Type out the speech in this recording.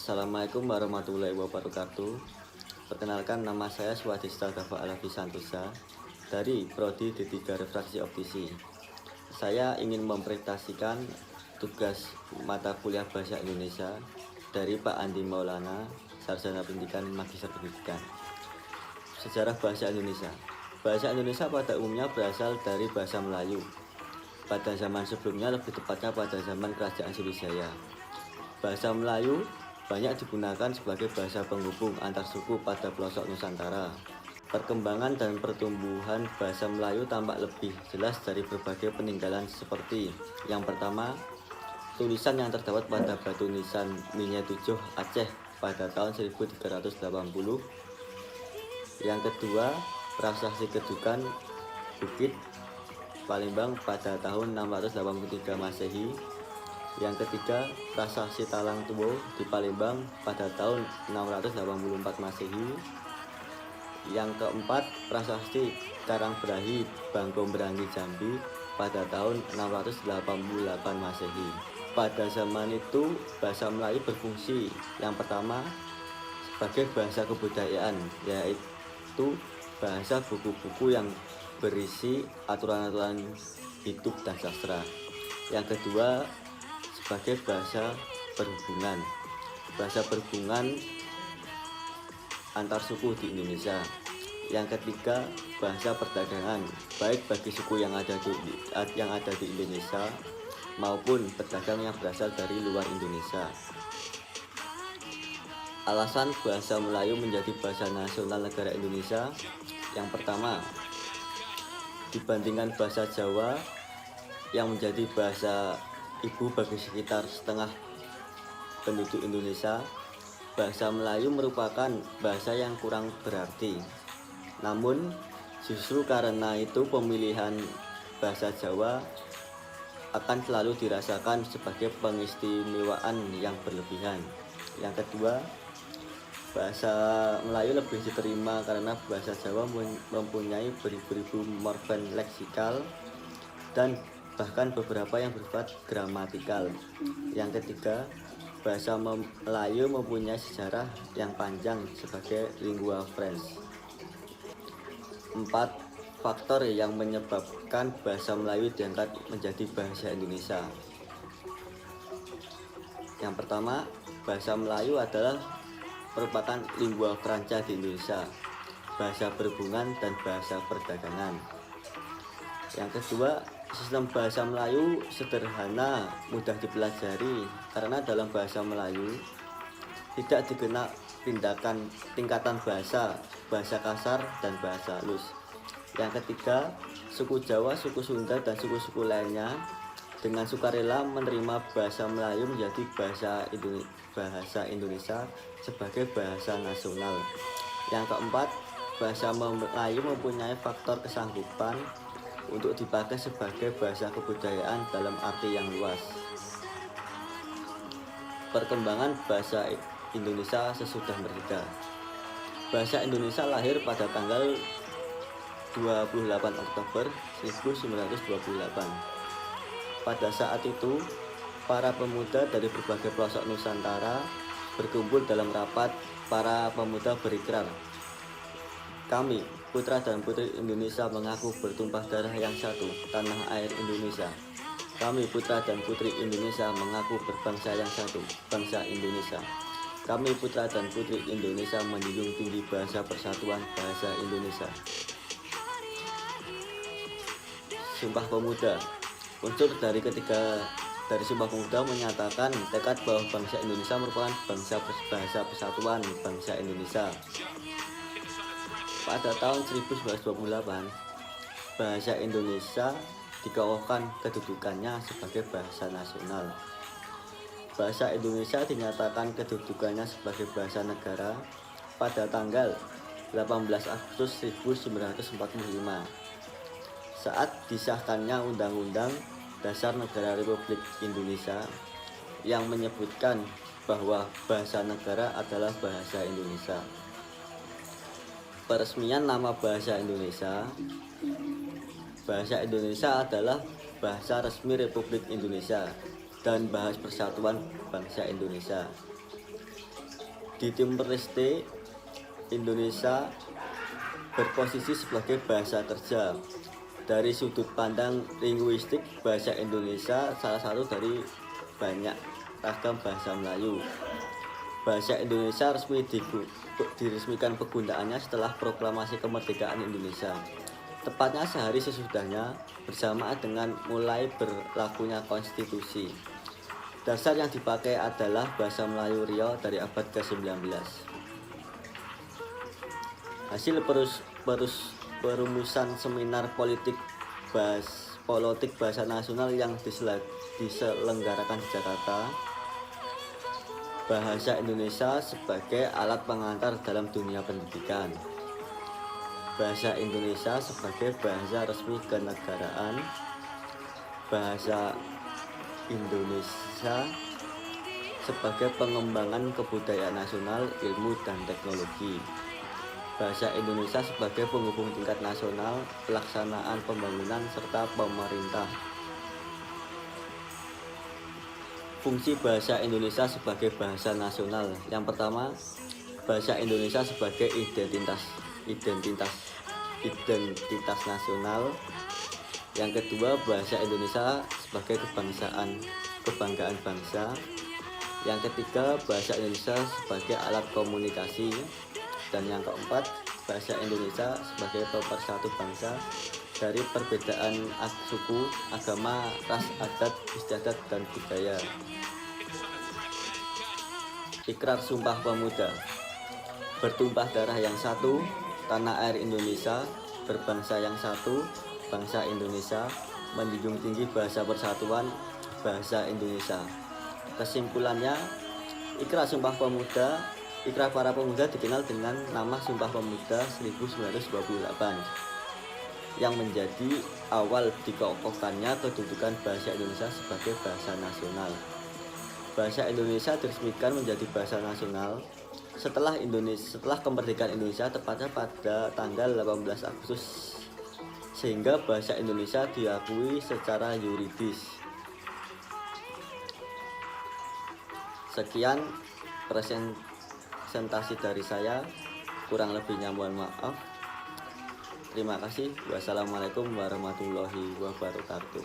Assalamualaikum warahmatullahi wabarakatuh. Perkenalkan, nama saya Swadista Gava Alafi Santosa dari Prodi D3 Refraksi Optisi. Saya ingin mempresentasikan tugas mata kuliah Bahasa Indonesia dari Pak Andi Maulana, Sarjana Pendidikan Magister Pendidikan. Sejarah Bahasa Indonesia. Bahasa Indonesia pada umumnya berasal dari bahasa Melayu. Pada zaman sebelumnya, lebih tepatnya pada zaman Kerajaan Sriwijaya. Bahasa Melayu banyak digunakan sebagai bahasa penghubung antar suku pada pelosok Nusantara. Perkembangan dan pertumbuhan bahasa Melayu tampak lebih jelas dari berbagai peninggalan seperti yang pertama, tulisan yang terdapat pada batu nisan Minyak Tujuh Aceh pada tahun 1380. Yang kedua, prasasti Kedukan Bukit Palembang pada tahun 683 Masehi. Yang ketiga, prasasti Talang Tuwo di Palembang pada tahun 684 Masehi. Yang keempat, prasasti Karangbrahi Bangkomberangi Jambi pada tahun 688 Masehi. Pada zaman itu, bahasa Melayu berfungsi yang pertama sebagai bahasa kebudayaan, yaitu bahasa buku-buku yang berisi aturan-aturan hidup dan sastra. Yang kedua, sebagai bahasa berhubungan, bahasa berhubungan antar suku di Indonesia. Yang ketiga, bahasa perdagangan, baik bagi suku yang ada di Indonesia maupun pedagang yang berasal dari luar Indonesia. Alasan bahasa Melayu menjadi bahasa nasional negara Indonesia. Yang pertama, dibandingkan bahasa Jawa yang menjadi bahasa ibu bagi sekitar setengah penduduk Indonesia, bahasa Melayu merupakan bahasa yang kurang berarti. Namun, justru karena itu pemilihan bahasa Jawa akan selalu dirasakan sebagai pengistimewaan yang berlebihan. Yang kedua, bahasa Melayu lebih diterima karena bahasa Jawa mempunyai beribu-ribu morfem leksikal dan bahkan beberapa yang bersifat gramatikal. Yang ketiga, bahasa Melayu mempunyai sejarah yang panjang sebagai lingua franca. 4 faktor yang menyebabkan bahasa Melayu diangkat menjadi bahasa Indonesia. Yang pertama, bahasa Melayu adalah merupakan lingua franca di Indonesia, bahasa berhubungan dan bahasa perdagangan. Yang kedua, sistem bahasa Melayu sederhana, mudah dipelajari karena dalam bahasa Melayu tidak dikenal tingkatan bahasa, bahasa kasar dan bahasa halus. Yang ketiga, suku Jawa, suku Sunda dan suku-suku lainnya dengan sukarela menerima bahasa Melayu menjadi bahasa Indonesia sebagai bahasa nasional. Yang keempat, bahasa Melayu mempunyai faktor kesanggupan untuk dipakai sebagai bahasa kebudayaan dalam arti yang luas. Perkembangan bahasa Indonesia sesudah merdeka. Bahasa Indonesia lahir pada tanggal 28 Oktober 1928. Pada saat itu, para pemuda dari berbagai pelosok Nusantara berkumpul dalam rapat. Para pemuda berikrar, "Kami, putra dan putri Indonesia, mengaku bertumpah darah yang satu, tanah air Indonesia. Kami, putra dan putri Indonesia, mengaku berbangsa yang satu, bangsa Indonesia. Kami, putra dan putri Indonesia, menjunjung tinggi bahasa persatuan, bahasa Indonesia." Sumpah Pemuda. Unsur dari Sumpah Pemuda menyatakan tekad bahwa bangsa Indonesia merupakan bahasa persatuan bangsa Indonesia. Pada tahun 1928, bahasa Indonesia dikukuhkan kedudukannya sebagai bahasa nasional. Bahasa Indonesia dinyatakan kedudukannya sebagai bahasa negara pada tanggal 18 Agustus 1945 saat disahkannya Undang-Undang Dasar Negara Republik Indonesia yang menyebutkan bahwa bahasa negara adalah bahasa Indonesia. Peresmian nama bahasa Indonesia. Bahasa Indonesia adalah bahasa resmi Republik Indonesia dan bahasa persatuan bangsa Indonesia. Di Timor Leste, Indonesia berposisi sebagai bahasa kerja. Dari sudut pandang linguistik, bahasa Indonesia salah satu dari banyak ragam bahasa Melayu. Bahasa Indonesia diresmikan penggunaannya setelah proklamasi kemerdekaan Indonesia, tepatnya sehari sesudahnya, bersamaan dengan mulai berlakunya konstitusi. Dasar yang dipakai adalah bahasa Melayu Riau dari abad ke-19. Hasil perumusan seminar politik bahasa nasional yang diselenggarakan di Jakarta. Bahasa Indonesia sebagai alat pengantar dalam dunia pendidikan. Bahasa Indonesia sebagai bahasa resmi kenegaraan. Bahasa Indonesia sebagai pengembangan kebudayaan nasional, ilmu, dan teknologi. Bahasa Indonesia sebagai penghubung tingkat nasional, pelaksanaan pembangunan, serta pemerintah. Fungsi bahasa Indonesia sebagai bahasa nasional. Yang pertama, bahasa Indonesia sebagai identitas nasional. Yang kedua, bahasa Indonesia sebagai kebanggaan bangsa. Yang ketiga, bahasa Indonesia sebagai alat komunikasi. Dan yang keempat, bahasa Indonesia sebagai pemersatu bangsa dari perbedaan suku, agama, ras, adat, istiadat, dan budaya. Ikrar Sumpah Pemuda. Bertumpah darah yang satu, tanah air Indonesia, berbangsa yang satu, bangsa Indonesia, menjunjung tinggi bahasa persatuan, bahasa Indonesia. Kesimpulannya, Ikrar Sumpah Pemuda, Ikrar para pemuda dikenal dengan nama Sumpah Pemuda 1928 yang menjadi awal dikokohkannya kedudukan bahasa Indonesia sebagai bahasa nasional. Bahasa Indonesia diresmikan menjadi bahasa nasional setelah kemerdekaan Indonesia, tepatnya pada tanggal 18 Agustus, sehingga bahasa Indonesia diakui secara yuridis. Sekian presentasi dari saya, kurang lebihnya mohon maaf. Terima kasih. Wassalamualaikum warahmatullahi wabarakatuh.